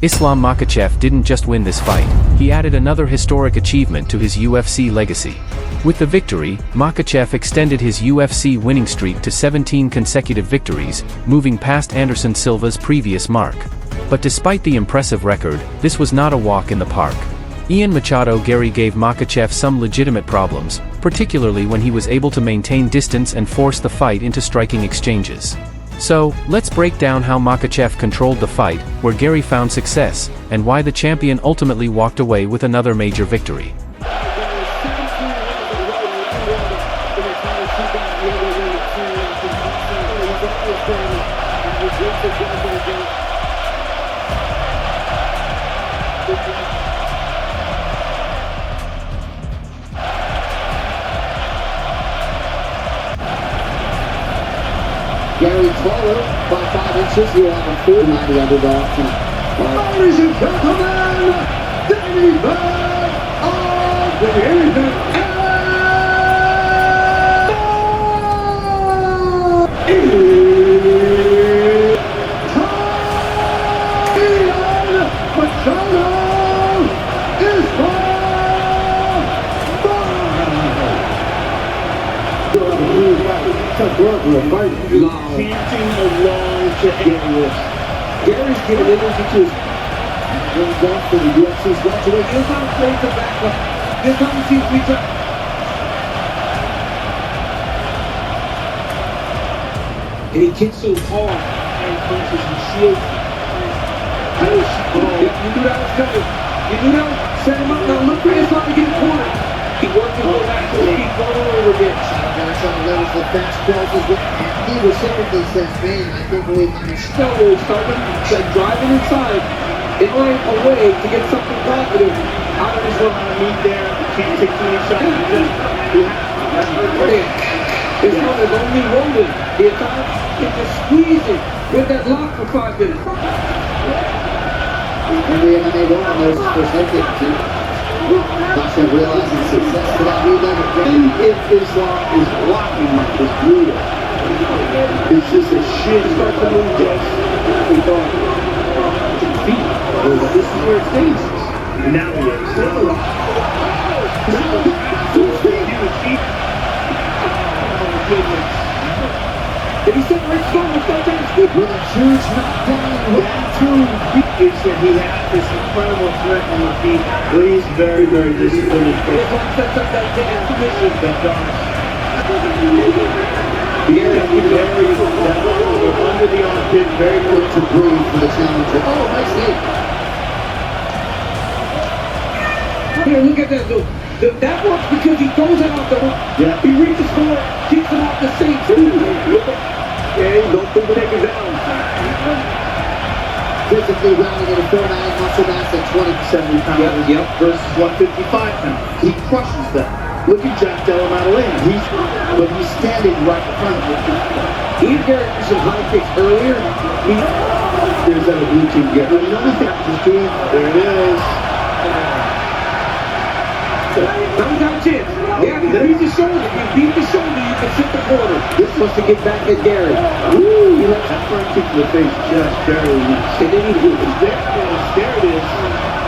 Islam Makhachev didn't just win this fight, he added another historic achievement to his UFC legacy. With the victory, Makhachev extended his UFC winning streak to 17 consecutive victories, moving past Anderson Silva's previous mark. But despite the impressive record, this was not a walk in the park. Ian Machado Garry gave Makhachev some legitimate problems, particularly when he was able to maintain distance and force the fight into striking exchanges. So, let's break down how Makhachev controlled the fight, where Garry found success, and why the champion ultimately walked away with another major victory. Garry taller by 5 inches. He'll have a 490 underdog tonight. Ladies and gentlemen, Danny Bird of the Ian Machado is chanting along to Garry. Gary's giving energy to his going for the UFC's welterweight. Here's how he plays the back up. Here's how he sees me try. And he kicks so hard and punches and shields. You knew that was coming. You knew that was set him up. Now look for Islam to get cornered. He worked his way back to his feet over and over again. Garry trying to leverage the fast crosses. He reciprocally says, man, I can't believe I'm Still starting like driving inside in order a way to get something positive out of his run. Meet there, can't take too many shots. That's brilliant. Islam is only rolling. The attack is just squeezing with that lock for 5 minutes. Every MMA woman knows his first head kick too. Makhachev realizing success for that new level. And if Islam is blocking is brutal. It's just a shit start to move just we thought to feet. This is where it stays. Now we have still Did he separate Islam with that damn scoop? With a huge knockdown. He said he had this incredible threat on the feet, but he's very, very disciplined. Islam sets up that damn submission. That does. Under the armpit, very quick To breathe for the challenger. Oh, nice knee. Here, look at that though. That works because he throws it off the hook. Yeah. He reaches for it, keeps it off the seat. Okay, don't take it down. Physically rounding at a 4'9", muscle mass at 70 pounds versus 155 pounds. He crushes them. Look at Jack Della Maddalena. He's standing right in front of him. Ian Garry threw some high kicks earlier. There's that blue team get. Another thing he's doing. There it is. Now he's got a chance. Yeah, he beat the shoulder. If you beat the shoulder, you can sit the corner. This wants to get back at Garry. Woo! He lets that front kick to the face just barely miss. And then he There it is.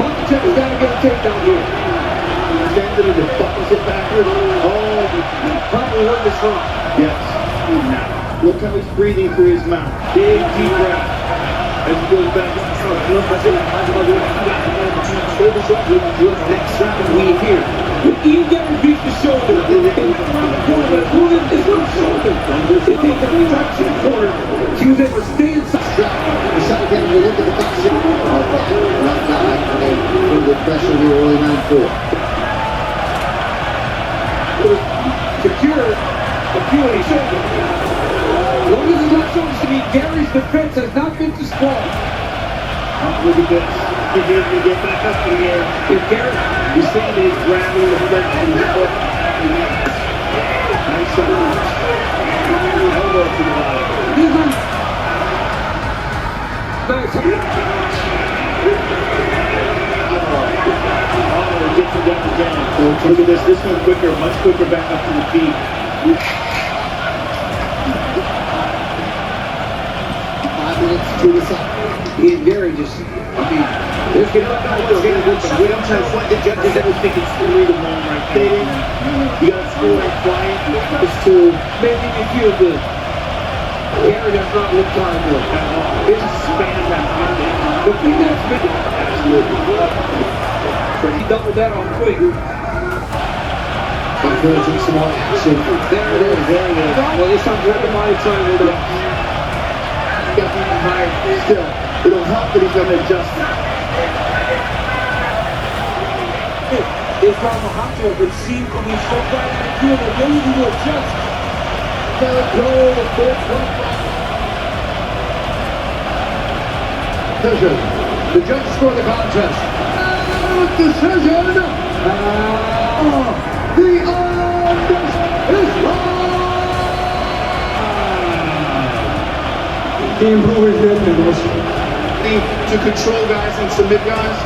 Makhachev has got to get a takedown here. Stands it and buckles it backward. Oh, Probably heard this wrong. yes. Now, look how he's breathing through his mouth. Big deep breath. As he goes back. Next round we hear. When Ian Garry beats the shoulder, around the corner, but moving is not shoulder. They take the traction corner. He was able to stay inside. The shot again, you look at the boxing. Left eye, pretty good pressure here early round 4. Secure the shoulder. As long as it's not shoulders to me, Gary's defense has not been too strong. Look at this. He's able to get back up in the air. If Garry, You see that he's grabbing the front of his foot. Nice shot. Elbow to the body. Gets him down. Look at this. This one quicker, much quicker back up to the feet. 5 minutes to the second. Ian Garry just Let's get up now. Let's get it. I'm trying to fight the judges. I was thinking 3-1 right there. You got to score like flying. It's to making me feel good. Garry does not look tired at all. It's just spam that thing. The thing that's been absolutely. So he doubled that on quick. Encouraging some more action. There it is. There it is. Well, this time grab the money time with him. Got even higher. Still, it'll help that he's going to adjust. Ian Machado would seem to be so bad at the ability to adjust. Third goal, the fourth one. Decision. The judge scored the contest. Decision. The is He improved his finish. To control guys and submit guys.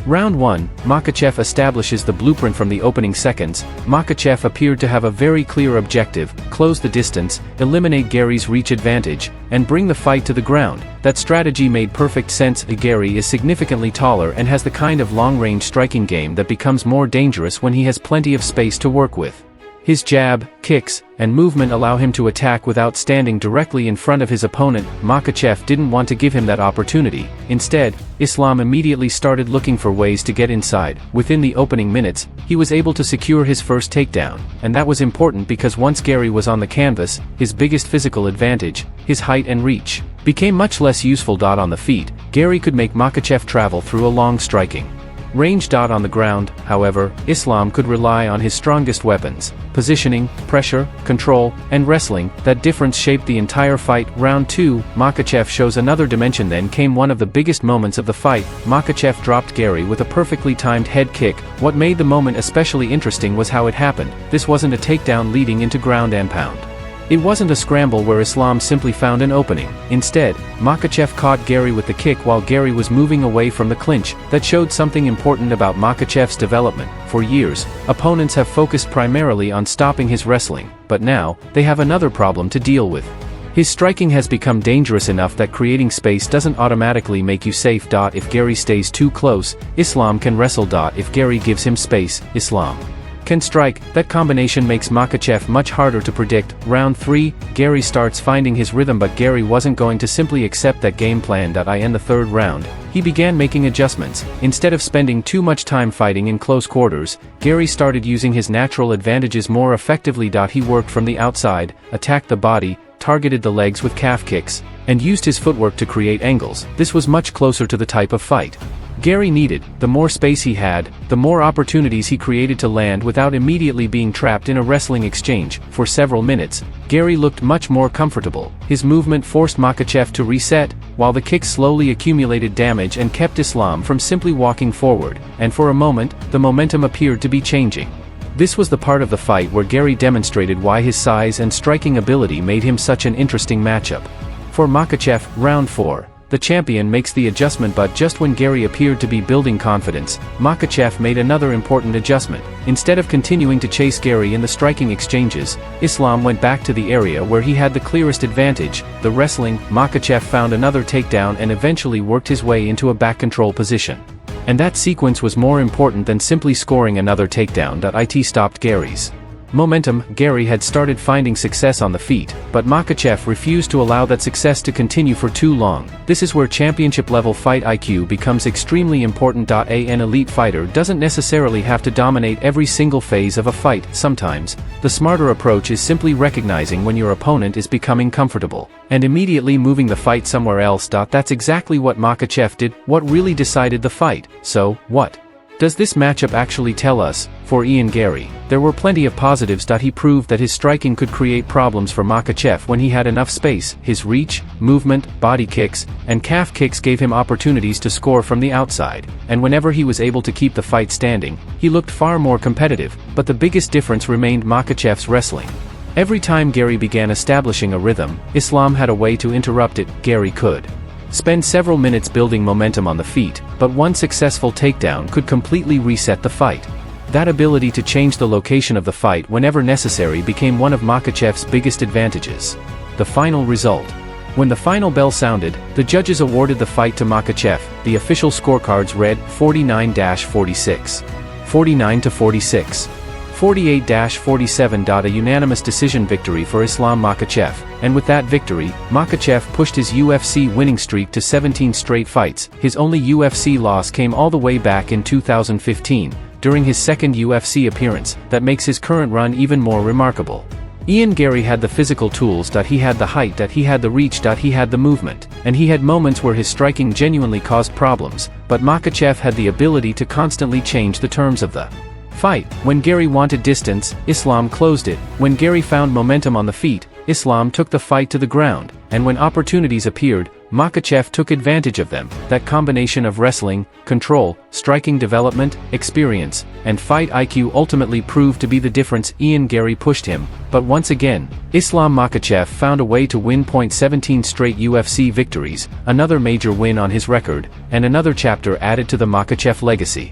Round 1, Makhachev establishes the blueprint from the opening seconds. Makhachev appeared to have a very clear objective: close the distance, eliminate Garry's reach advantage, and bring the fight to the ground. That strategy made perfect sense. Garry is significantly taller and has the kind of long-range striking game that becomes more dangerous when he has plenty of space to work with. His jab, kicks, and movement allow him to attack without standing directly in front of his opponent. Makhachev didn't want to give him that opportunity. Instead, Islam immediately started looking for ways to get inside. Within the opening minutes, he was able to secure his first takedown, and that was important because once Garry was on the canvas, his biggest physical advantage, his height and reach, became much less useful. On the feet, Garry could make Makhachev travel through a long striking range. On the ground, however, Islam could rely on his strongest weapons: positioning, pressure, control, and wrestling. That difference shaped the entire fight. Round 2, Makhachev shows another dimension. Then came one of the biggest moments of the fight. Makhachev dropped Garry with a perfectly timed head kick. What made the moment especially interesting was how it happened. This wasn't a takedown leading into ground and pound. It wasn't a scramble where Islam simply found an opening. Instead, Makhachev caught Garry with the kick while Garry was moving away from the clinch. That showed something important about Makhachev's development. For years, opponents have focused primarily on stopping his wrestling, but now, they have another problem to deal with. His striking has become dangerous enough that creating space doesn't automatically make you safe. If Garry stays too close, Islam can wrestle. If Garry gives him space, Islam can strike. That combination makes Makhachev much harder to predict. Round 3, Garry starts finding his rhythm, but Garry wasn't going to simply accept that game plan. In the third round, he began making adjustments. Instead of spending too much time fighting in close quarters, Garry started using his natural advantages more effectively. He worked from the outside, attacked the body, targeted the legs with calf kicks, and used his footwork to create angles. This was much closer to the type of fight Garry needed. The more space he had, the more opportunities he created to land without immediately being trapped in a wrestling exchange. For several minutes, Garry looked much more comfortable. His movement forced Makhachev to reset, while the kicks slowly accumulated damage and kept Islam from simply walking forward. And for a moment, the momentum appeared to be changing. This was the part of the fight where Garry demonstrated why his size and striking ability made him such an interesting matchup. For Makhachev, round 4. The champion makes the adjustment, but just when Garry appeared to be building confidence, Makhachev made another important adjustment. Instead of continuing to chase Garry in the striking exchanges, Islam went back to the area where he had the clearest advantage, the wrestling. Makhachev found another takedown and eventually worked his way into a back control position. And that sequence was more important than simply scoring another takedown. It stopped Garry's momentum. Garry had started finding success on the feet, but Makhachev refused to allow that success to continue for too long. This is where championship-level fight IQ becomes extremely important. An elite fighter doesn't necessarily have to dominate every single phase of a fight. Sometimes, the smarter approach is simply recognizing when your opponent is becoming comfortable, and immediately moving the fight somewhere else. That's exactly what Makhachev did. What really decided the fight? So, what does this matchup actually tell us? For Ian Garry, there were plenty of positives. He proved that his striking could create problems for Makhachev when he had enough space. His reach, movement, body kicks, and calf kicks gave him opportunities to score from the outside, and whenever he was able to keep the fight standing, he looked far more competitive. But the biggest difference remained Makhachev's wrestling. Every time Garry began establishing a rhythm, Islam had a way to interrupt it. Garry could spend several minutes building momentum on the feet, but one successful takedown could completely reset the fight. That ability to change the location of the fight whenever necessary became one of Makhachev's biggest advantages. The final result When the final bell sounded, the judges awarded the fight to Makhachev. The official scorecards read 49-46, 49-46, 48-47. A unanimous decision victory for Islam Makhachev, and with that victory, Makhachev pushed his UFC winning streak to 17 straight fights. His only UFC loss came all the way back in 2015, during his second UFC appearance. That makes his current run even more remarkable. Ian Garry had the physical tools, he had the height, he had the reach, he had the movement, and he had moments where his striking genuinely caused problems, but Makhachev had the ability to constantly change the terms of the fight. When Garry wanted distance, Islam closed it. When Garry found momentum on the feet, Islam took the fight to the ground, and when opportunities appeared, Makhachev took advantage of them. That combination of wrestling, control, striking development, experience, and fight IQ ultimately proved to be the difference. Ian Garry pushed him, but once again, Islam Makhachev found a way to win. 17 straight UFC victories, another major win on his record, and another chapter added to the Makhachev legacy.